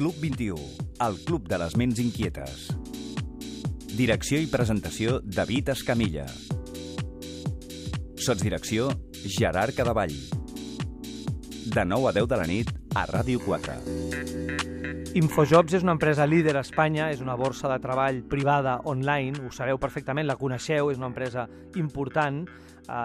Club 21, el club de les ments inquietes. Direcció i presentació, David Escamilla. Sotsdirecció, Gerard Cadavall. De 9 a 10 de la nit, a Ràdio 4. Infojobs és una empresa líder a Espanya, és una borsa de treball privada online, ho sabeu perfectament, la coneixeu, és una empresa important.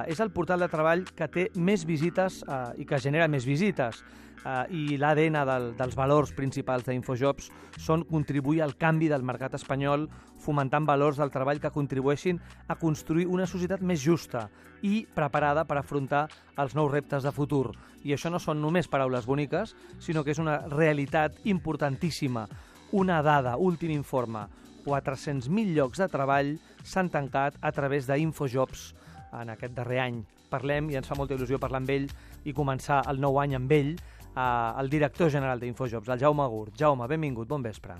És el portal de treball que té més visites i que genera més visites. I l'ADN dels valors principals d'Infojobs són contribuir al canvi del mercat espanyol, fomentant valors del treball que contribueixin a construir una societat més justa i preparada per afrontar els nous reptes de futur. I això no són només paraules boniques, sinó que és una realitat importantíssima. Una dada, últim informe, 400.000 llocs de treball s'han tancat a través d'Infojobs en aquest darrer any. Parlem, i ens fa molta il·lusió parlar amb ell i començar el nou any amb ell, el director general d'Infojobs, el Jaume Gurt. Jaume, benvingut, bon vespre.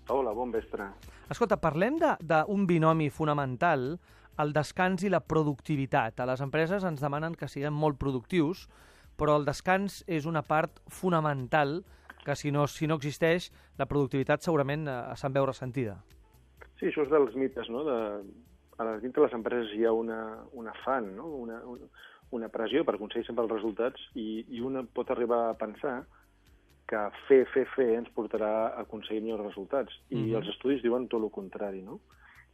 Hola, bon vespre. Escolta, parlem d'un binomi fonamental, el descans i la productivitat. A les empreses ens demanen que siguem molt productius, però el descans és una part fonamental que si no existeix, la productivitat segurament se'n veu ressentida. Sí, això és dels mites, no? Dintre de les empreses hi ha un afany, no? Una pressió per aconseguir sempre els resultats i un pot arribar a pensar que fer ens portarà a aconseguir millors resultats. I els estudis diuen tot el contrari, no?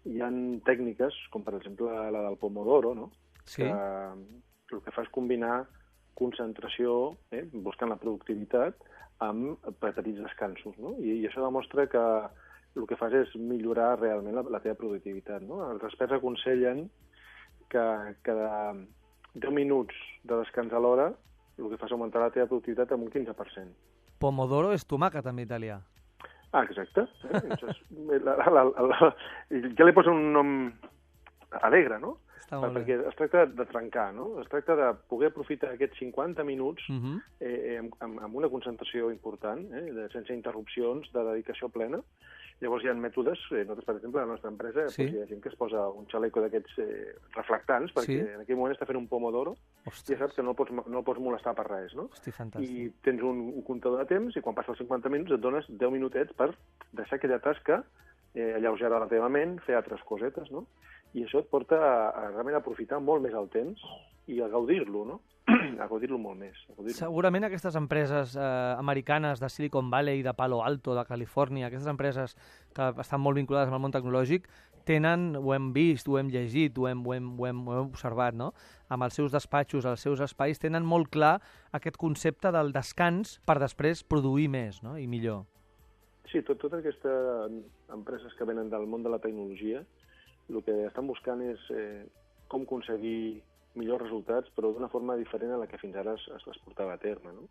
Hi ha tècniques, com per exemple la del Pomodoro, no? Sí. Que el que fa és combinar concentració, buscant la productivitat, amb petits descansos, no? I això demostra que el que fas és millorar realment la teva productivitat, no? Els experts aconsellen que cada 10 minuts de descans a l'hora el que fa és augmentar la teva productivitat en un 15%. Pomodoro és tomàquet en italià. Ah, exacte. Ja li posa un nom alegre, no? Perquè es tracta de trencar, no? Es tracta de poder aprofitar aquests 50 minuts amb una concentració important, sense interrupcions, de dedicació plena. Llavors hi ha mètodes, nosaltres, per exemple, a la nostra empresa, hi ha gent que es posa un xaleco d'aquests reflectants, perquè en aquell moment està fent un pomodoro, i ja saps que no el pots molestar per res, no? Hosti, fantàstic. I tens un comptador de temps, i quan passa els 50 minuts et dones 10 minutets per deixar aquella tasca, alleugerar la teva ment, fer altres cosetes, no? I això et porta a realment aprofitar molt més el temps i a gaudir-lo, no? A gaudir-lo molt més. Segurament aquestes empreses americanes de Silicon Valley, de Palo Alto, de Califòrnia, aquestes empreses que estan molt vinculades amb el món tecnològic, tenen, ho hem vist, ho hem llegit, ho hem observat, no? Amb els seus despatxos, els seus espais, tenen molt clar aquest concepte del descans per després produir més, no? I millor. Sí, totes aquestes empreses que venen del món de la tecnologia, el que estan buscant és com aconseguir millors resultats, però d'una forma diferent a la que fins ara es portava a terme, no?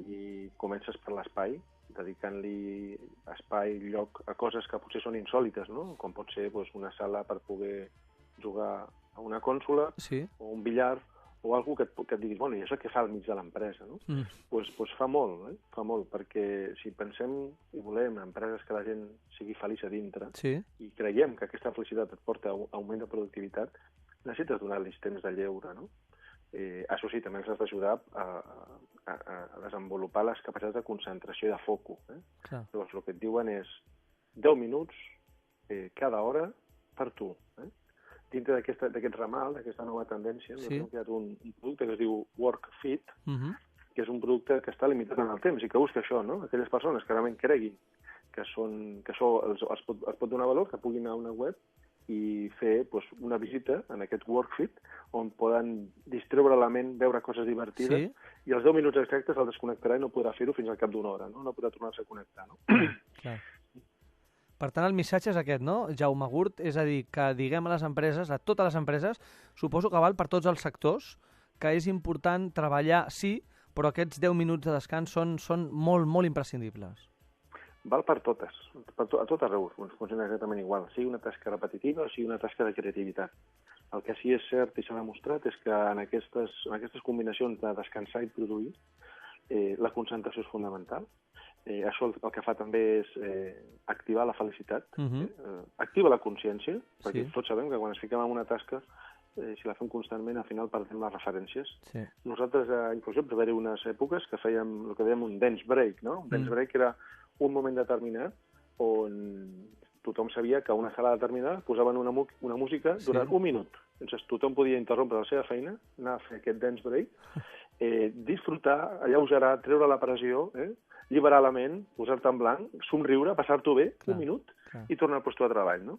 I comences per l'espai, dedicant-li espai, lloc, a coses que potser són insòlites, no? Com pot ser una sala per poder jugar a una consola, o un billar, o algú que et diguis, bueno, i això què fa al mig de l'empresa, no? Doncs fa molt, perquè si pensem i volem empreses que la gent sigui feliç a dintre, i creiem que aquesta felicitat et porta a augment de productivitat, necessites donar-los temps de lleure, no? Això sí, també ens has d'ajudar a desenvolupar les capacitats de concentració i de foco. Llavors, el que et diuen és 10 minuts cada hora per tu. Dintre d'aquest ramal, d'aquesta nova tendència, hem creat un producte que es diu WorkFit, que és un producte que està limitat en el temps i que busca això, no? Aquelles persones que realment creguin que això els pot donar valor, que puguin anar a una web i fer una visita en aquest WorkFit on poden distreure la ment, veure coses divertides, i els 10 minuts exactes el desconnectarà i no podrà fer-ho fins al cap d'una hora, no podrà tornar-se a connectar. Clar. Per tant, el missatge és aquest, no, Jaume Gurt? És a dir, que diguem a les empreses, a totes les empreses, suposo que val per tots els sectors, que és important treballar, sí, però aquests 10 minuts de descans són molt, molt imprescindibles. Val per totes, a tot arreu, funciona exactament igual, sigui una tasca repetitiva o sigui una tasca de creativitat. El que sí és cert i s'ha demostrat és que en aquestes combinacions de descansar i produir, la concentració és fonamental. Això el que fa també és activar la felicitat, activa la consciència, perquè tots sabem que quan ens fiquem en una tasca, si la fem constantment, al final perdem les referències. Nosaltres a Infojobs va haver-hi unes èpoques que fèiem el que dèiem un dance break, no? Un dance break era un moment determinat on tothom sabia que a una sala determinada posaven una música durant un minut. Llavors tothom podia interrompre la seva feina, anar a fer aquest dance break, disfrutar, alleugerar, treure la pressió, lliberar la ment, posar-te en blanc, somriure, passar-t'ho bé, un minut, i tornar al lloc de treball, no?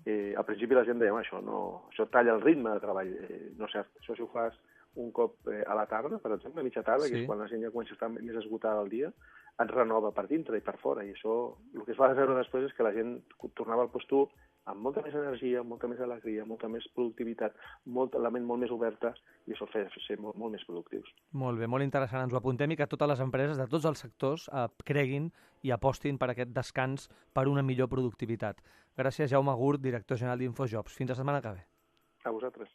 Al principi la gent deia, això talla el ritme de treball. No és cert, això si ho fas un cop a la tarda, per exemple, a mitja tarda, que és quan la gent ja comença a estar més esgotada al dia, et renova per dintre i per fora. I això, el que es va veure després és que la gent tornava al lloc amb molta més energia, molta més alegria, molta més productivitat, la ment molt més oberta, i això feia ser molt més productius. Molt bé, molt interessant. Ens ho apuntem i que totes les empreses de tots els sectors creguin i apostin per aquest descans per una millor productivitat. Gràcies, Jaume Gurt, director general d'InfoJobs. Fins la setmana que ve. A vosaltres.